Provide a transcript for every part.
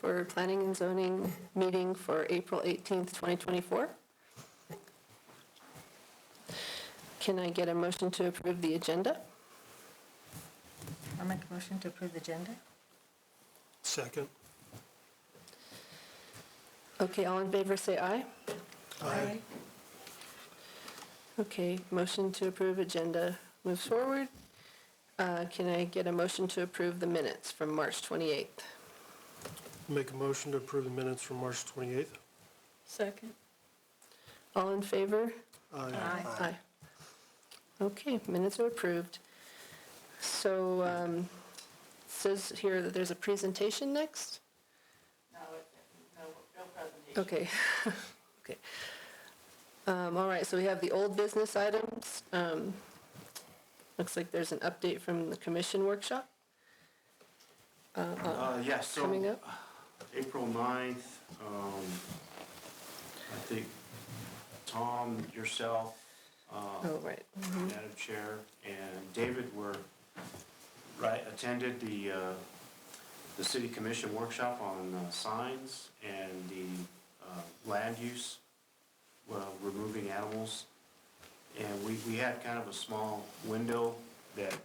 for planning and zoning meeting for April 18th, 2024. Can I get a motion to approve the agenda? I'll make a motion to approve the agenda. Second. Okay, all in favor say aye. Aye. Okay, motion to approve agenda moves forward. Can I get a motion to approve the minutes from March 28th? Make a motion to approve the minutes from March 28th. Second. All in favor? Aye. Aye. Okay, minutes are approved. So, it says here that there's a presentation next? No presentation. Okay, okay. All right, so we have the old business items. Looks like there's an update from the commission workshop. Yeah, so Coming up. April 9th, I think Tom, yourself, Oh, right. Madam Chair, and David attended the City Commission workshop on signs and the land use, removing animals. And we had kind of a small window that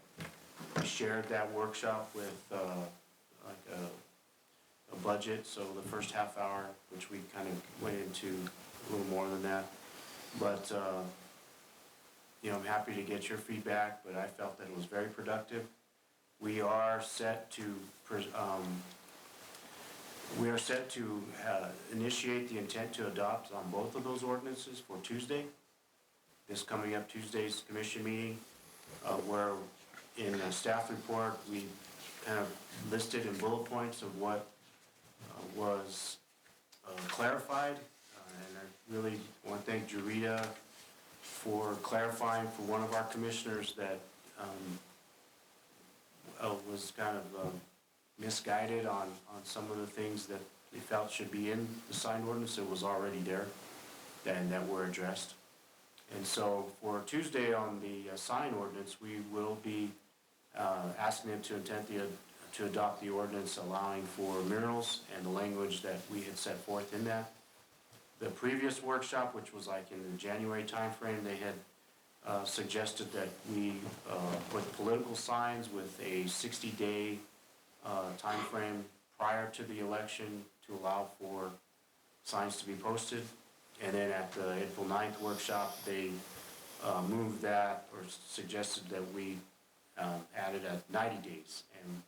we shared that workshop with like a budget. So the first half hour, which we kind of went into a little more than that. But I'm happy to get your feedback, but I felt that it was very productive. We are set to initiate the intent to adopt on both of those ordinances for Tuesday. This coming up Tuesday's commission meeting, where in a staff report, we kind of listed in bullet points of what was clarified. And I really want to thank Jurita for clarifying for one of our commissioners that was kind of misguided on some of the things that they felt should be in the sign ordinance. It was already there and that were addressed. And so for Tuesday on the sign ordinance, we will be asking them to adopt the ordinance allowing for murals and the language that we had set forth in that. The previous workshop, which was like in the January timeframe, they had suggested that we put political signs with a 60-day timeframe prior to the election to allow for signs to be posted. And then at the April 9th workshop, they moved that or suggested that we added at 90 days. And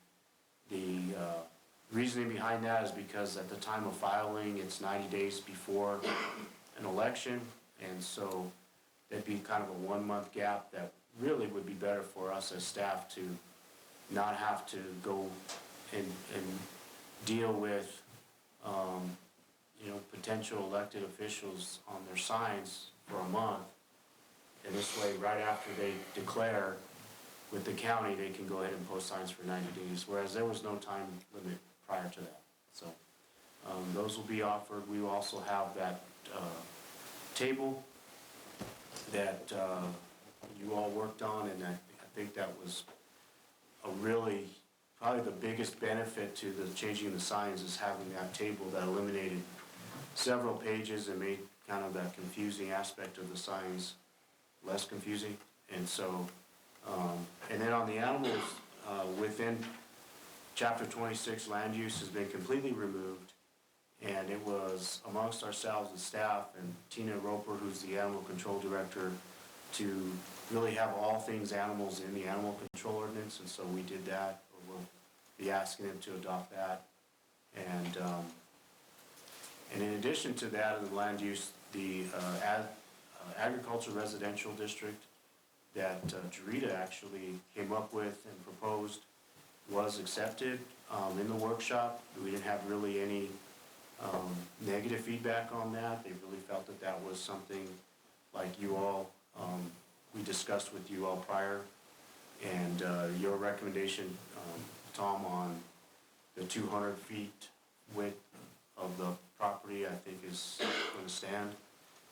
the reasoning behind that is because at the time of filing, it's 90 days before an election. And so there'd be kind of a 1 month gap that really would be better for us as staff to not have to go and deal with potential elected officials on their signs for a month. And this way, right after they declare with the county, they can go ahead and post signs for 90 days, whereas there was no time limit prior to that. So those will be offered. We will also have that table that you all worked on, and I think that was probably the biggest benefit to the changing the signs is having that table that eliminated several pages and made kind of that confusing aspect of the signs less confusing. And so, and then on the animals, within Chapter 26, land use has been completely removed, and it was amongst ourselves as staff and Tina Roper, who's the animal control director, to really have all things animals in the animal control ordinance, and so we did that. We'll be asking them to adopt that. And in addition to that, in the land use, the agriculture residential district that Jurita actually came up with and proposed was accepted in the workshop. We didn't have really any negative feedback on that. They really felt that that was something like you all, we discussed with you all prior. And your recommendation, Tom, on the 200 feet width of the property, I think is going to stand.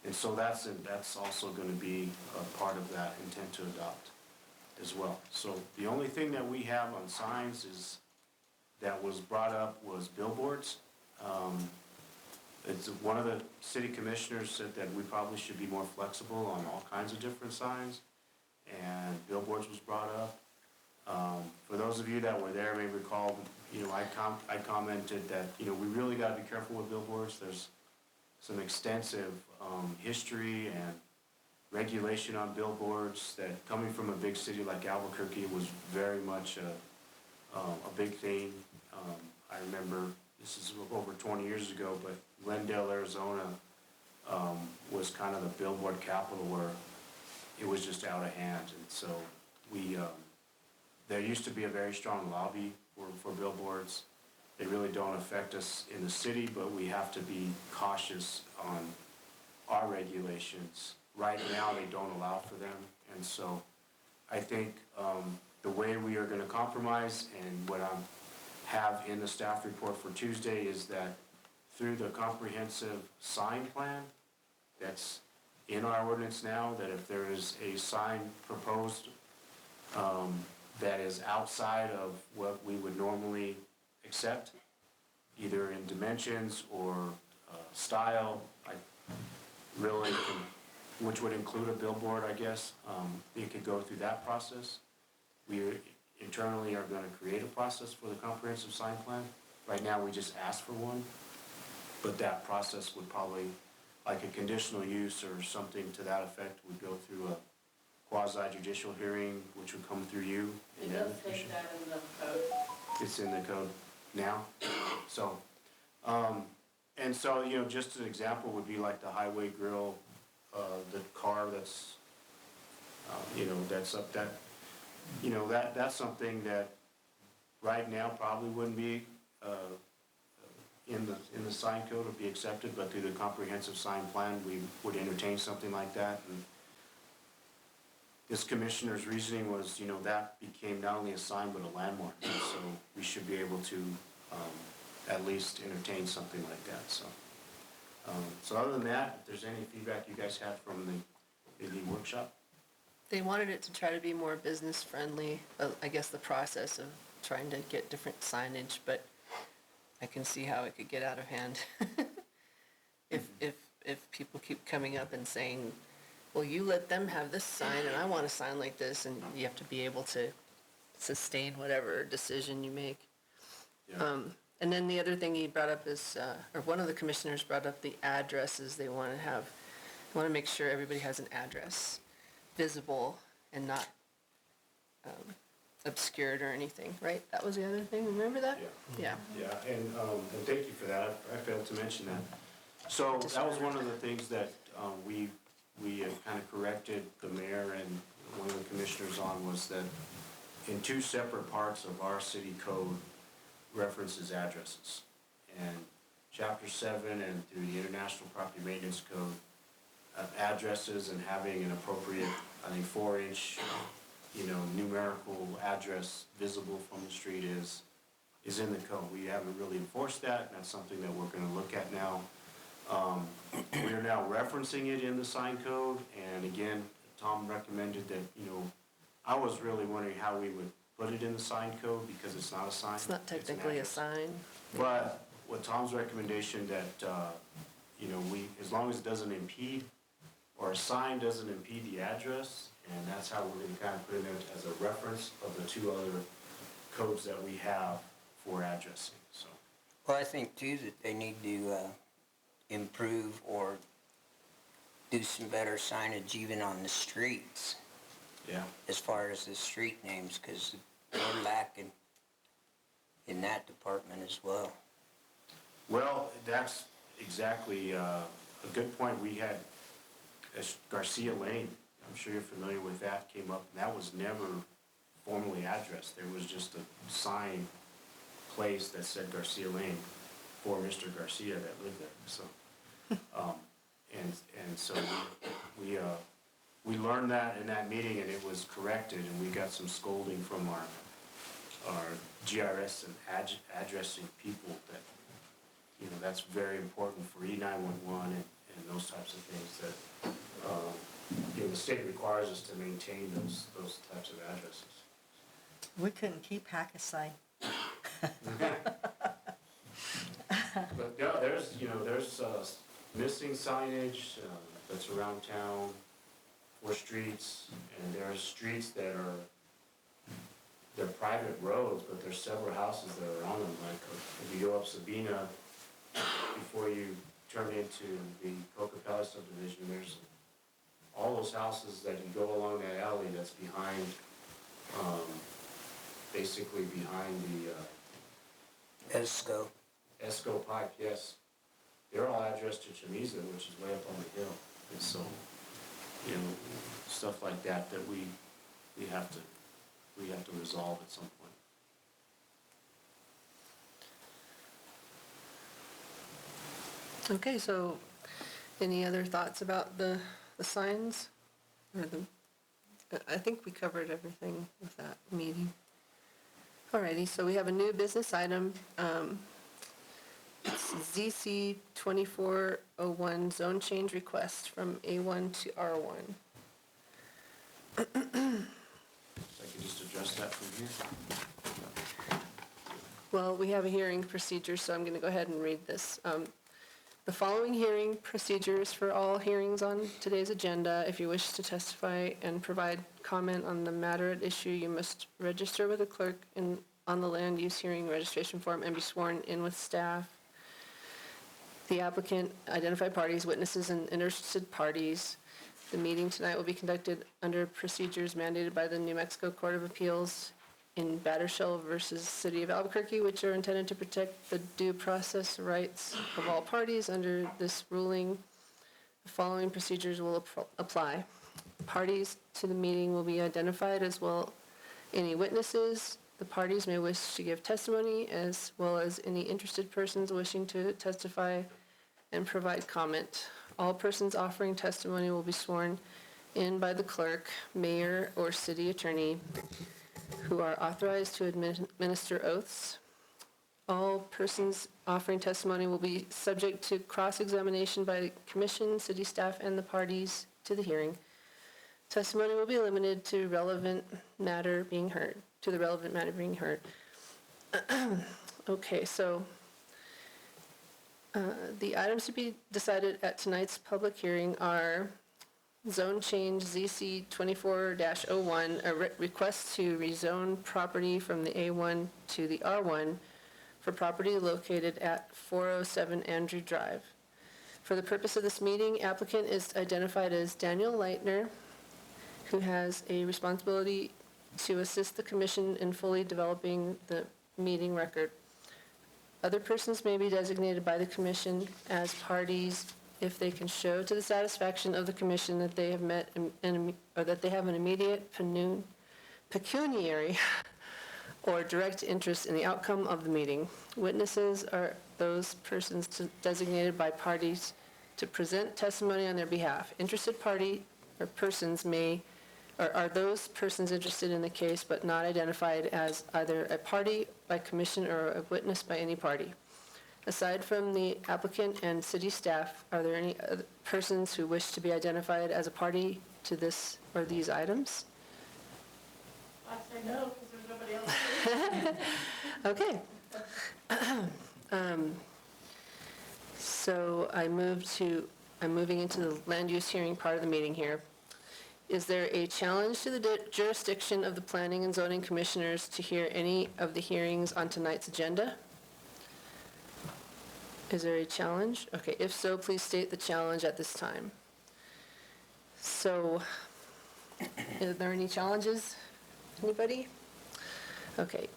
And so that's also going to be a part of that intent to adopt as well. So the only thing that we have on signs is that was brought up was billboards. It's, one of the city commissioners said that we probably should be more flexible on all kinds of different signs, and billboards was brought up. For those of you that were there may recall, I commented that, we really gotta be careful with billboards. There's some extensive, history and regulation on billboards that, coming from a big city like Albuquerque, was very much a big thing. I remember, this is over 20 years ago, but Glendale, Arizona, was kind of the billboard capital where it was just out of hand. And so there used to be a very strong lobby for billboards. They really don't affect us in the city, but we have to be cautious on our regulations. Right now, they don't allow for them. And so I think the way we are gonna compromise, and what I have in the staff report for Tuesday, is that through the comprehensive sign plan that's in our ordinance now, that if there is a sign proposed that is outside of what we would normally accept, either in dimensions or style, which would include a billboard, I guess, it could go through that process. We internally are gonna create a process for the comprehensive sign plan. Right now, we just ask for one, but that process would probably, like a conditional use or something to that effect, would go through a quasi-judicial hearing, which would come through you. It does take that in the code. It's in the code now, so, and so, just an example would be like the highway grill, the car that's, that's up, that's something that right now probably wouldn't be, in the sign code would be accepted, but through the comprehensive sign plan, we would entertain something like that. And this commissioner's reasoning was, that became not only a sign but a landmark, and so we should be able to at least entertain something like that. So other than that, if there's any feedback you guys have from the workshop? They wanted it to try to be more business friendly, I guess the process of trying to get different signage, but I can see how it could get out of hand. If people keep coming up and saying, well, you let them have this sign and I want a sign like this, and you have to be able to sustain whatever decision you make. Yeah. And then the other thing he brought up is, or one of the commissioners brought up the addresses they want to make sure everybody has an address visible and not obscured or anything, right? That was the other thing, remember that? Yeah. Yeah. Yeah, and thank you for that. I failed to mention that. So that was one of the things that we kind of corrected the mayor and one of the commissioners on, was that in two separate parts of our city code references addresses. And Chapter 7 and through the International Property Maintenance Code, addresses and having an appropriate, I think, 4-inch, numerical address visible from the street is in the code. We haven't really enforced that, and that's something that we're gonna look at now. We are now referencing it in the sign code, and again, Tom recommended that, I was really wondering how we would put it in the sign code, because it's not a sign. It's not technically a address. sign. But with Tom's recommendation that, as long as it doesn't impede, or a sign doesn't impede the address, and that's how we're gonna kind of put it in as a reference of the two other codes that we have for addressing, so. Well, I think too that they need to improve or do some better signage even on the streets, Yeah. as far as the street names, because we're lacking in that department as well. Well, that's exactly a good point. We had Garcia Lane, I'm sure you're familiar with that, came up, and that was never formally addressed. There was just a sign placed that said Garcia Lane for Mr. Garcia that lived there, so. And so we learned that in that meeting, and it was corrected, and we got some scolding from our GRS and addressing people that, that's very important for E911 and those types of things that, the state requires us to maintain those types of addresses. We couldn't keep Hackasai. But there's missing signage that's around town for streets, and there are streets that they're private roads, but there's several houses that are on them, like if you go up Sabina, before you turn into the Cocapella subdivision, there's all those houses that you go along that alley that's behind, basically behind the Esco pipe, yes. They're all addressed to Chamiza, which is way up on the hill. And so, stuff like that we have to resolve at some point. Okay, so any other thoughts about the signs? I think we covered everything with that meeting. Alrighty, so we have a new business item. It's ZC 2401 zone change request from A1 to R1. So I can just address that from here. Well, we have a hearing procedure, so I'm going to go ahead and read this. The following hearing procedures for all hearings on today's agenda. If you wish to testify and provide comment on the matter at issue, you must register with the clerk on the land use hearing registration form and be sworn in with staff. The applicant, identify parties, witnesses, and interested parties. The meeting tonight will be conducted under procedures mandated by the New Mexico Court of Appeals in Battershell versus City of Albuquerque, which are intended to protect the due process rights of all parties under this ruling. The following procedures will apply. Parties to the meeting will be identified, as well any witnesses. The parties may wish to give testimony, as well as any interested persons wishing to testify and provide comment. All persons offering testimony will be sworn in by the clerk, mayor, or city attorney, who are authorized to administer oaths. All persons offering testimony will be subject to cross-examination by the commission, city staff, and the parties to the hearing. Testimony will be limited to the relevant matter being heard. Okay, so the items to be decided at tonight's public hearing are zone change ZC 24-01, a request to rezone property from the A1 to the R1 for property located at 407 Andrew Drive. For the purpose of this meeting, applicant is identified as Daniel Leitner, who has a responsibility to assist the commission in fully developing the meeting record. Other persons may be designated by the commission as parties if they can show to the satisfaction of the commission that they have met or that they have an immediate pecuniary or direct interest in the outcome of the meeting. Witnesses are those persons designated by parties to present testimony on their behalf. Interested party or persons are those persons interested in the case but not identified as either a party by commission or a witness by any party. Aside from the applicant and city staff, are there any other persons who wish to be identified as a party to this or these items? I say no, because there's nobody else. Okay. So I'm moving into the land use hearing part of the meeting here. Is there a challenge to the jurisdiction of the Planning and Zoning Commissioners to hear any of the hearings on tonight's agenda? Is there a challenge? Okay, if so, please state the challenge at this time. So, are there any challenges? Anybody? Okay.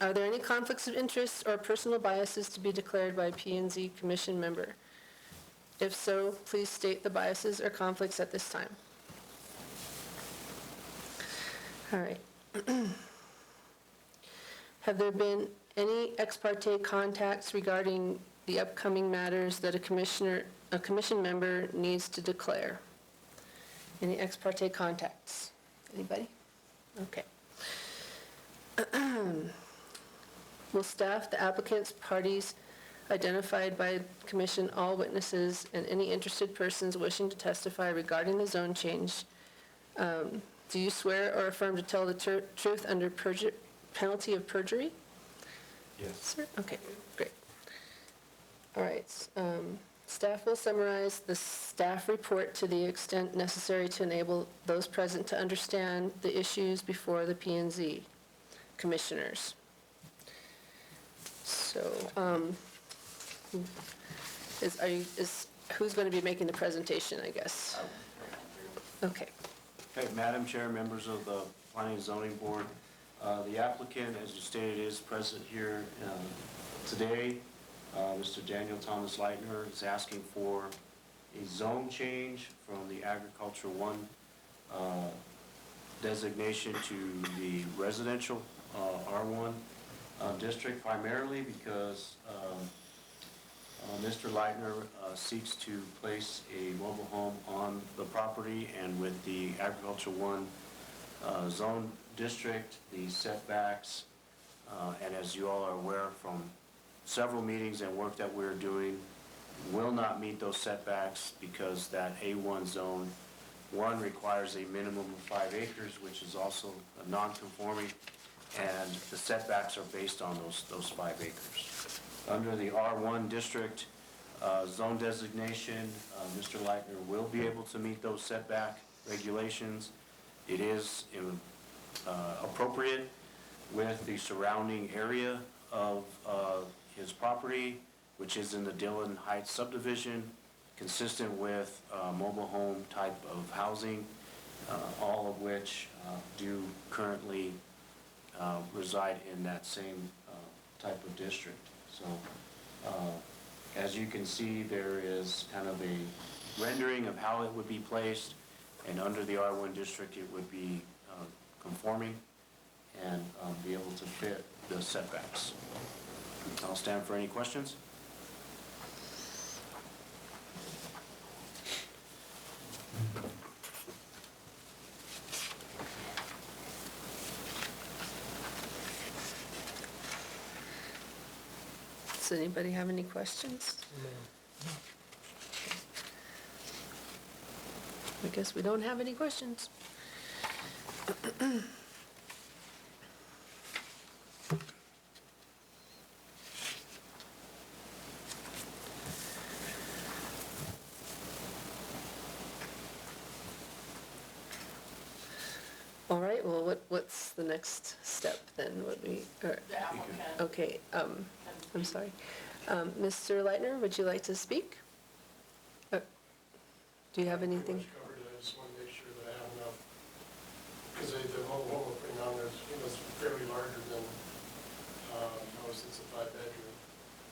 Are there any conflicts of interest or personal biases to be declared by a P&Z Commission member? If so, please state the biases or conflicts at this time. All right. Have there been any ex parte contacts regarding the upcoming matters that a commission member needs to declare? Any ex parte contacts? Anybody? Okay. Will staff, the applicants, parties identified by commission, all witnesses, and any interested persons wishing to testify regarding the zone change, do you swear or affirm to tell the truth under penalty of perjury? Yes. Sir? Okay, great. All right. right, staff will summarize the staff report to the extent necessary to enable those present to understand the issues before the P and Z commissioners. So, who's going to be making the presentation, I guess? Okay. Okay, Madam Chair, members of the Planning and Zoning Board, the applicant, as you stated, is present here today. Mr. Daniel Thomas Leitner is asking for a zone change from the Agriculture 1 designation to the residential R1 district, primarily because Mr. Leitner seeks to place a mobile home on the property, and with the Agriculture 1 zone district, the setbacks, and as you all are aware from several meetings and work that we're doing, will not meet those setbacks because that A1 zone 1 requires a minimum of 5 acres, which is also a non-conforming, and the setbacks are based on those 5 acres. Under the R1 district zone designation, Mr. Leitner will be able to meet those setback regulations. It is appropriate with the surrounding area of his property, which is in the Dillon Heights subdivision, consistent with mobile home type of housing, all of which do currently reside in that same type of district. So as you can see, there is kind of a rendering of how it would be placed, and under the R1 district it would be conforming and be able to fit the setbacks. I'll stand for any questions. Does anybody have any questions? I guess we don't have any questions. All right, well, what's the next step then? The applicant. Okay, I'm sorry. Mr. Leitner, would you like to speak? Do you have anything? Pretty much covered it. I just want to make sure that I have enough, because the mobile home we're putting on there is, is fairly larger than house. It's a 5-bedroom,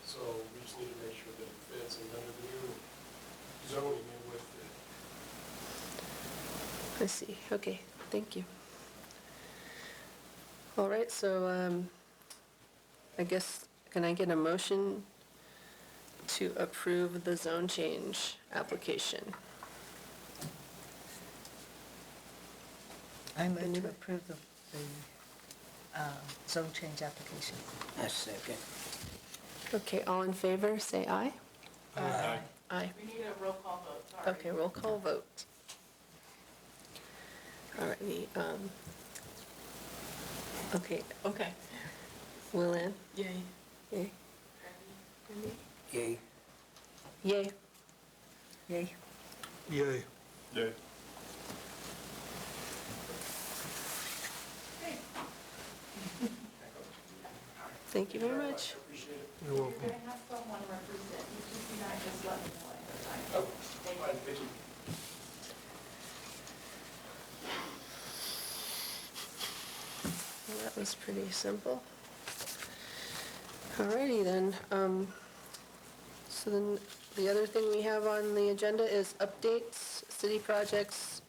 so we just need to make sure that it fits, and under the new zoning, it would fit. I see, okay, thank you. All right, so I guess, can I get a motion to approve the zone change application? I move to approve the zone change application. I second. Okay, all in favor, say aye. Aye. Aye. We need a roll call vote, sorry. Okay, roll call vote. All righty, okay. Willan? Yay. Yay. Yay. Yay. Yay. Yay. Yay. Thank you very much. You're welcome. You're gonna have someone represent, you not just let me know ahead of time. Oh, fine, thank you. Well, that was pretty simple. All righty then. So then the other thing we have on the agenda is updates, city projects,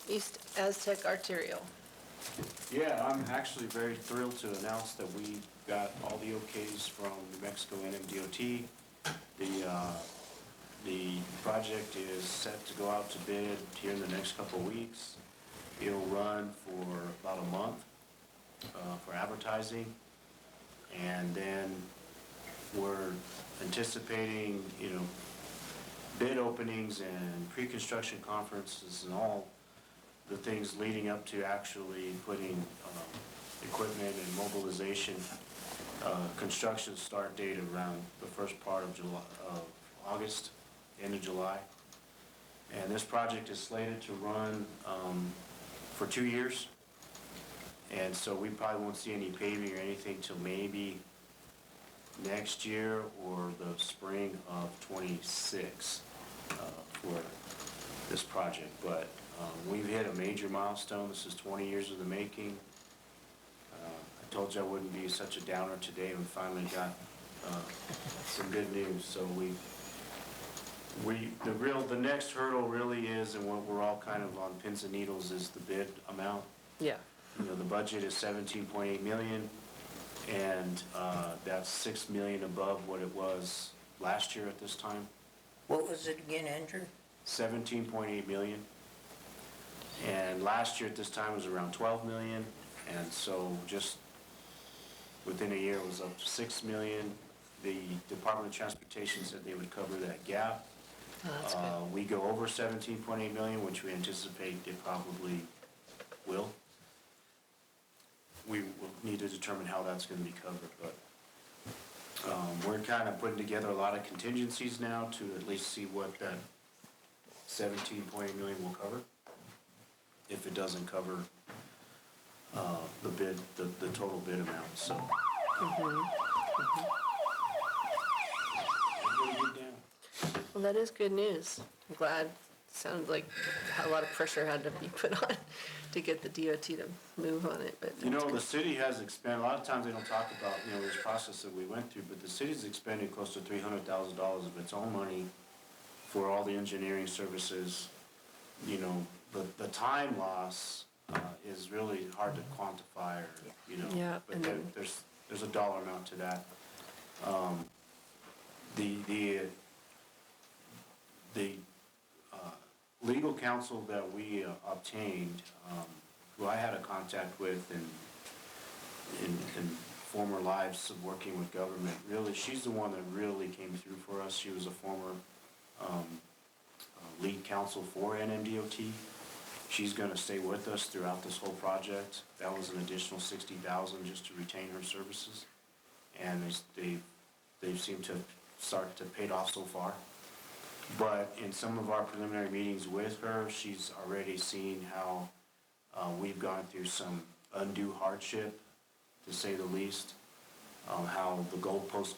East Aztec Arterial. Yeah, I'm actually very thrilled to announce that we got all the okays from New Mexico NMDOT. The project is set to go out to bid here in the next couple of weeks. It'll run for about a month for advertising, and then we're anticipating, bid openings and pre-construction conferences and all the things leading up to actually putting equipment and mobilization construction start date around the first part of August, end of July. And this project is slated to run for 2 years. And so we probably won't see any paving or anything till maybe next year or the spring of '26 for this project. But we've hit a major milestone. This is 20 years in the making. I told you I wouldn't be such a downer today. We finally got some good news. So the next hurdle really is, and what we're all kind of on pins and needles, is the bid amount. Yeah. You know, the budget is 17.8 million, and that's 6 million above what it was last year at this time. What was it again, Andrew? 17.8 million. And last year at this time was around 12 million, and so just within a year it was up to 6 million. The Department of Transportation said they would cover that gap. Oh, that's good. We go over 17.8 million, which we anticipate they probably will. We will need to determine how that's gonna be covered, but we're kind of putting together a lot of contingencies now to at least see what that 17.8 million will cover. If it doesn't cover the bid, the total bid amount, so. Everybody get down. Well, that is good news. I'm glad. Sounded like a lot of pressure had to be put on to get the DOT to move on it, but You that's know, the good. city has expended, a lot of times they don't talk about, you know, this process that we went through, but the city's expended close to $300,000 of its own money for all the engineering services. You know, the time loss is really hard to quantify, or, you know. Yeah, But and then- there's a dollar amount to that. The legal counsel that we obtained, who I had a contact with in former lives of working with government, really, she's the one that really came through for us. She was a former lead counsel for NMDOT. She's gonna stay with us throughout this whole project. That was an additional $60,000 just to retain her services. And they seem to start to pay it off so far. But in some of our preliminary meetings with her, she's already seen how we've gone through some undue hardship, to say the least. How the goalposts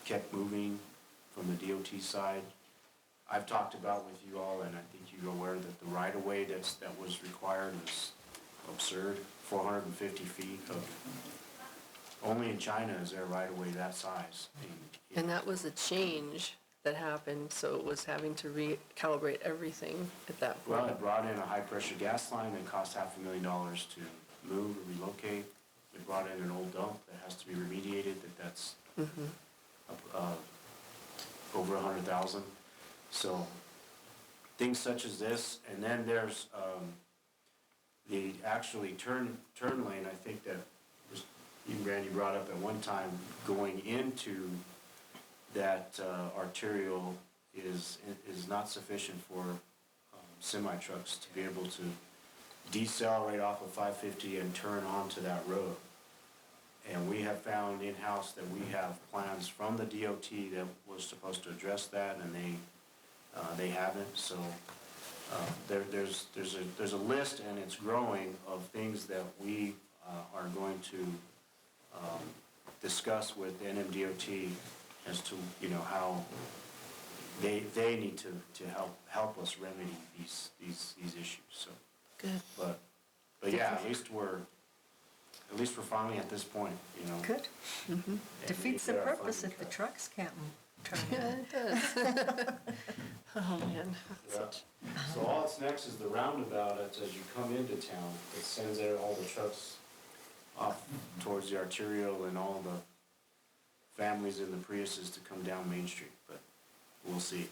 kept moving from the DOT side. I've talked about with you all, and I think you're aware that the right-of-way that was required was absurd. 450 feet of, only in China is there a right-of-way that size. And that was a change that happened, so it was having to recalibrate everything at that point. Well, it brought in a high-pressure gas line that cost $500,000 to move or relocate. It brought in an old dump that has to be remediated, that's over $100,000. So, things such as this, and then there's the actually turn lane, I think that was, even Randy brought up at one time, going into that arterial is not sufficient for semi-trucks to be able to decelerate off of 550 and turn onto that road. And we have found in-house that we have plans from the DOT that was supposed to address that, and they haven't. So there's a list, and it's growing, of things that we are going to discuss with NMDOT as to, you know, how they need to help us remedy these issues. So, Good. but yeah, at least we're finally at this point, you know. Good. And Defeats the get our purpose funding if the cut. trucks can't turn. Yeah, it does. Oh, man. Yeah. So all that's next is the roundabout. As you come into town, it sends out all the trucks off towards the arterial and all the families in the Priuses to come down Main Street, but we'll see.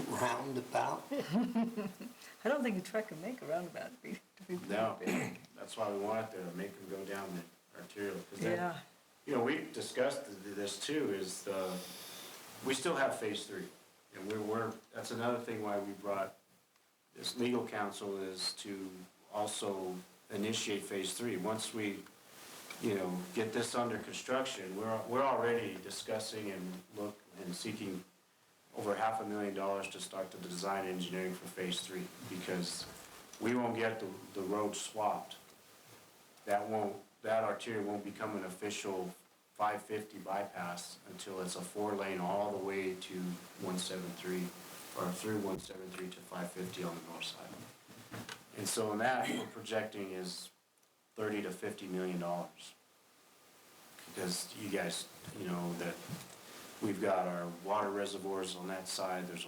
Roundabout? I don't think a truck can make a roundabout to be No, big. that's why we want to make them go down the arterial. 'Cause Yeah. you know, we discussed this too, is we still have phase 3. And that's another thing why we brought this legal counsel, is to also initiate phase 3. Once we get this under construction, we're already discussing and seeking over $500,000 to start the design engineering for phase 3, because we won't get the road swapped. That arterial won't become an official 550 bypass until it's a 4-lane all the way to 173, or through 173 to 550 on the north side. And so in that, we're projecting is $30 to $50 million. Because you guys, that we've got our water reservoirs on that side. There's,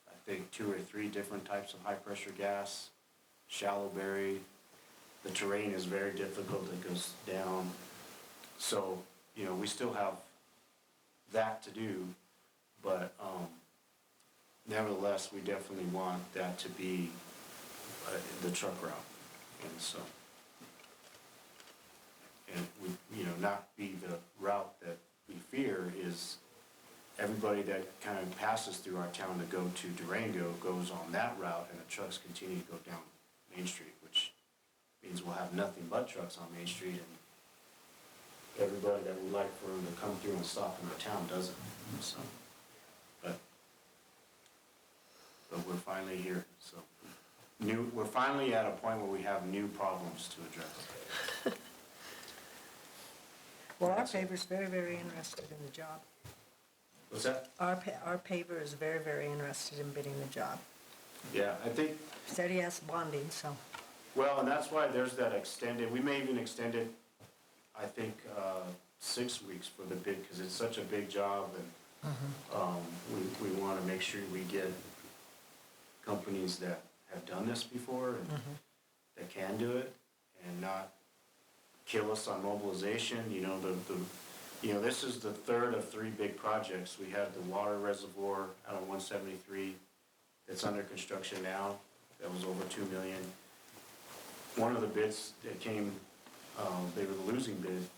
I think, 2 or 3 different types of high-pressure gas, shallow buried. The terrain is very difficult. It goes down. So, we still have that to do, but nevertheless, we definitely want that to be the truck route. And so, and we, not be the route that we fear is everybody that kind of passes through our town to go to Durango goes on that route, and the trucks continue to go down Main Street, which means we'll have nothing but trucks on Main Street, and everybody that would like for them to come through and stop in our town doesn't. So, but we're finally here. So we're finally at a point where we have new problems to address. Well, our paver's very, very interested in the job. What's that? Our paver is very, very interested in bidding the job. Yeah, I think, Said he has bonding, so. well, and that's why there's that extended, we may even extend it, I think, 6 weeks for the bid, because it's such a big job, and we want to make sure we get companies that have done this before and that can do it and not kill us on mobilization. This is the third of 3 big projects. We have the water reservoir out on 173 that's under construction now. That was over $2 million. One of the bids that came, they were the losing bid,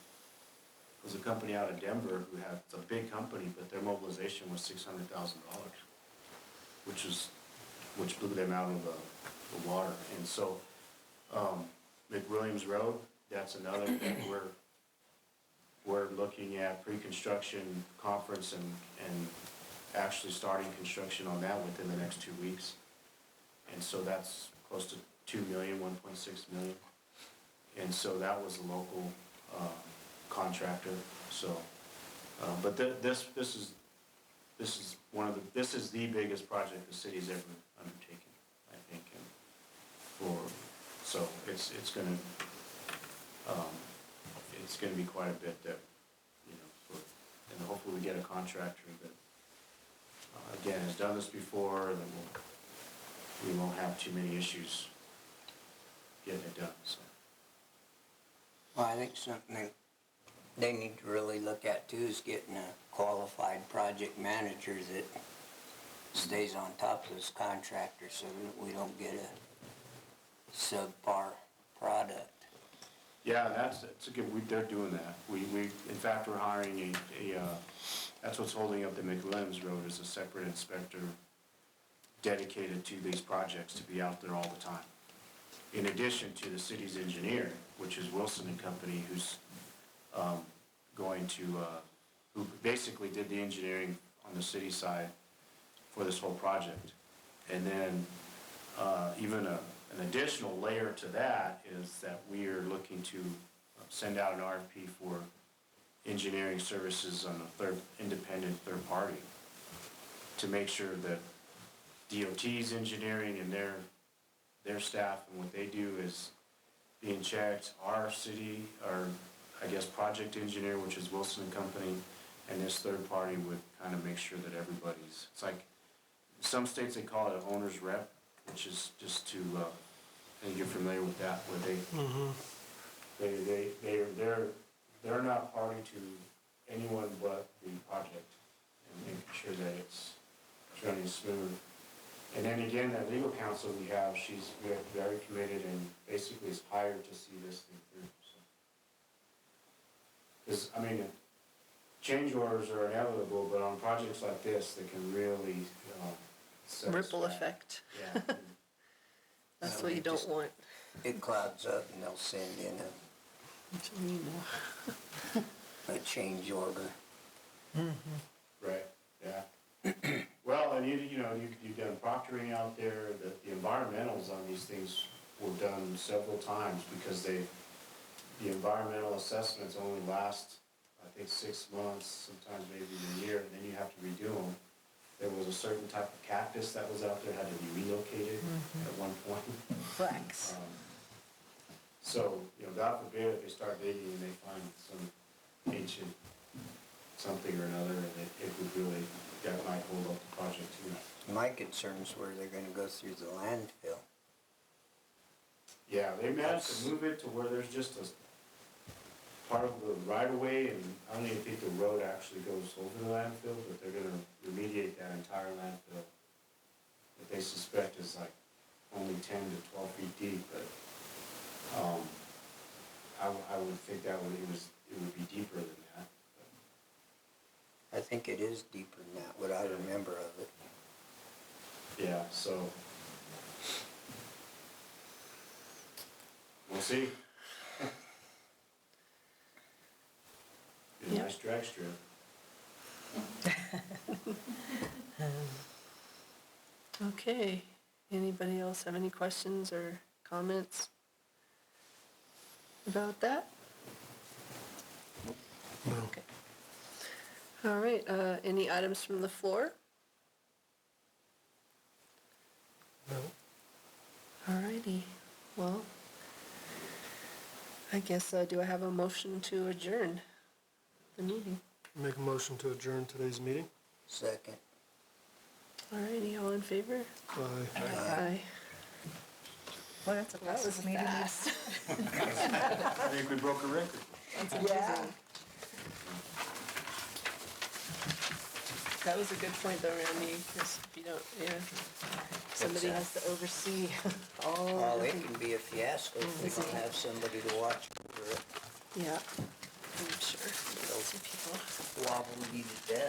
was a company out of Denver it's a big company, but their mobilization was $600,000, which blew them out of the water. And so, McWilliams Road, that's another that we're looking at pre-construction conference and actually starting construction on that within the next 2 weeks. And so that's close to $2 million, $1.6 million. And so that was a local contractor. So, but this is the biggest project the city's ever undertaken, I think. And so it's going to be quite a bit that, and hopefully we get a contractor that, again, has done this before, and then we won't have too many issues getting it done, so. Well, I think something they need to really look at too is getting a qualified project manager that stays on top of this contractor so that we don't get a subpar product. Yeah, that's a good, they're doing that. We in fact, we're hiring that's what's holding up the McWilliams Road, is a separate inspector dedicated to these projects to be out there all the time. In addition to the city's engineer, which is Wilson and Company, who's who basically did the engineering on the city side for this whole project. And then even an additional layer to that is that we are looking to send out an RFP for engineering services on a independent third party to make sure that DOT's engineering and their staff and what they do is being checked. Our city, project engineer, which is Wilson and Company, and this third party would kind of make sure that everybody's, it's like, in some states they call it an owner's rep, which is just to, I think you're familiar with that, where they're not party to anyone but the project, and making sure that it's running smooth. And then again, that legal counsel we have, she's very committed and basically is hired to see this thing through. Because, change orders are inevitable, but on projects like this, they can really set us Ripple back. effect. Yeah. That's what you don't want. It clouds up and they'll send in a change order. Right, yeah. Well, and you've done proctoring out there, the environmentals on these things were done several times because the environmental assessments only last, I think, 6 months, sometimes maybe a year, and then you have to redo them. There was a certain type of cactus that was out there, had to be relocated at one point. Flax. So, God forbid if they start digging and they find some ancient something or another, and it would really, that might hold up the project too. My concern's where they're gonna go through the landfill. Yeah, they managed to move it to where there's just a part of the right of way, and I don't even think the road actually goes over the landfill, but they're gonna remediate that entire landfill. That they suspect is like only 10 to 12 feet deep, but, I would think it would be deeper than that. I think it is deeper than that, what I remember of it. Yeah, so. We'll see. Be a Yeah. nice drag strip. Okay, anybody else have any questions or comments about that? No. Okay. All right, any items from the floor? No. All righty, well, I guess, do I have a motion to adjourn the meeting? Make a motion to adjourn today's meeting? Second. All righty, all in favor? Aye. Aye. Well, that's a That was fast meeting. fast. I think we broke a record. Yeah. That was a good point though, Randy, because if you don't, somebody that? has to oversee all Well, the it different, can be a fiasco if we don't have somebody to watch over it. yeah, I'm sure. Some people. Wobble you to death.